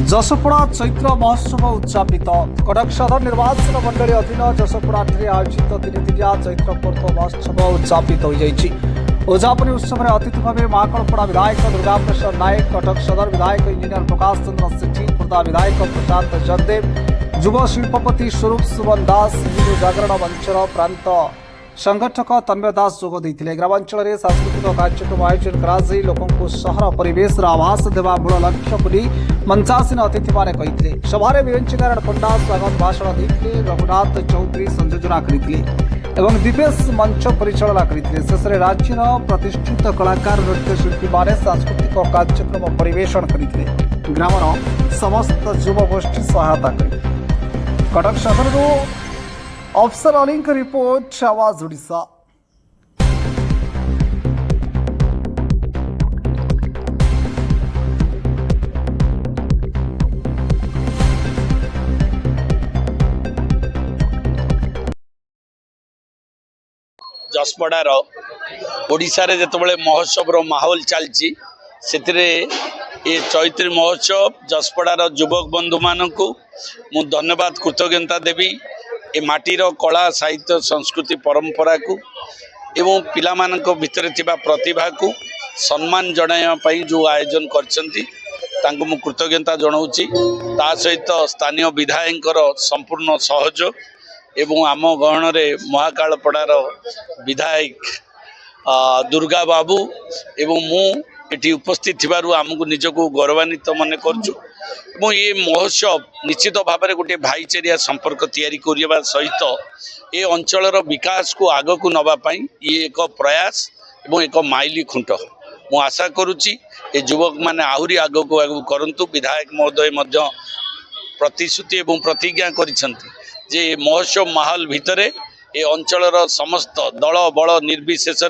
जशपुरा चैत्र महोत्सव उद्यापित कटक सदर निर्वाचन मंडली अधीन जशपुरा आयोजित दिनिया चैत्र पर्व महोत्सव उद्यापित हो उद्यापनी उत्सव में अतिथि भाव महाकलपड़ा विधायक दुर्गा प्रसाद नायक, कटक सदर विधायक इंजीनियर प्रकाश चंद्र सेठी, खुर्दा विधायक प्रशांत जगदेव, युव शिल्पपति स्वरूप सुमन दास, हिंदू जागरण मंचर प्रांत संगठक तन्मय दास जोग देते। ग्रामांचल में सांस्कृतिक कार्यक्रम आयोजन कर लोकों सहर परिवेश आभास देवा मूल लक्ष्य बोली मंचासीन अतिथि मैंने कही। सभारे विरंची नारायण पंडा स्वागत भाषण देते, रघुनाथ चौधरी संयोजना करते एवं दिपेश मंच परिचालना करते। शेष में राज्यर प्रतिष्ठित कलाकार नृत्यशिल्पी मैंने सांस्कृतिक कार्यक्रम परिवेषण करते। ग्रामर समस्त युवगोष्ठी सहायता करते। कटक सदर अफसर अली रिपोर्ट, आवाज ओडिशा। जसपड़ार ओडिशा रे जेतबेले महोत्सव माहौल चलची सेतिरे ये चैत्री महोत्सव जसपड़ार युवक बंधु मानकु मु धन्यवाद कृतज्ञता देवी। ए माटीर कला साहित्य संस्कृति परंपरा को एवं पिला मानक भितर थिबा प्रतिभा को सम्मान जणाया पई जो आयोजन करछंती तांको मु कृतज्ञता जणाउची। ता सहित स्थानीय विधायकर संपूर्ण सहयोग एवं आम गहन रे महाकालपड़ार विधायक दुर्गा बाबू एवं मु एटी उपस्थित थिबारु आमको निजको गौरवान्वित मन करछु। ये महोत्सव निश्चित भाव में गोटे भाईचारिया संपर्क तैयारी करने सहित ये अंचलर विकास को आग को नवापाई ये एक प्रयास एवं एक माइली खुंट। मु आशा करुच्ची ये युवक मैंने आहरी आग को आग करंतु। विधायक महोदय मध्य प्रतिश्रुति एवं प्रतिज्ञा करिसेंती जे महोत्सव माहौल भितरे ये अंचलर समस्त दल बल निर्विशेष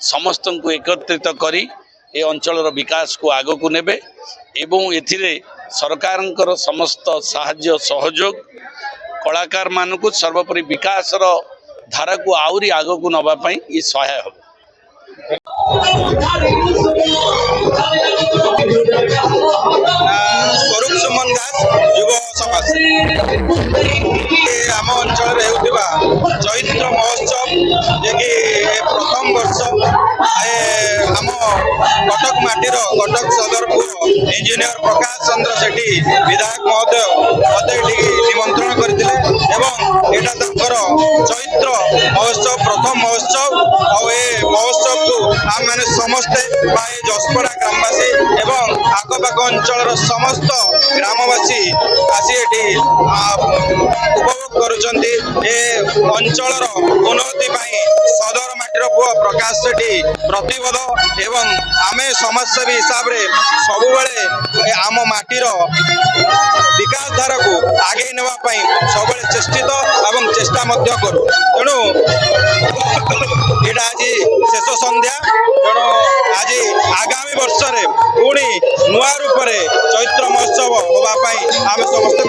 समस्त को एकत्रित करी ये अंचलर विकास को आग को नेबे एवं एथिरे सरकार समस्त साहाय्य सहयोग कलाकार मानक सर्वोपरि विकास धारा को आहरी आग को नवापाई ये सहाय हो। स्वरूप सुमन दास युव समाज आम अंचल चैत्र महोत्सव जे कि प्रथम वर्ष आम कटक माटीर कटक सदरपुर इंजीनियर प्रकाश चंद्र सेठी विधायक महोदय मत निमंत्रण करते चैत्र महोत्सव प्रथम महोत्सव महोत्सव को आम मैंने समस्ते जसपड़ा ग्रामवासी एवं आखपाख अंचल समस्त ग्रामवासी आसी उपभोग करुचंती। अंचल उन्नति सदर माटीर पुआ प्रकाश सेठी प्रतिबद्ध एवं आमे समाजसेवी हिसाब से सब आम माटीर विकास धारा को आगे नापी सब चेष्टित एवं चेष्टा करूँ। तेणु यहाँ आज शेष संध्या तेणु आज आगामी वर्ष में पुणी नुआ रूप से चैत्र महोत्सव होगापाई आम समस्त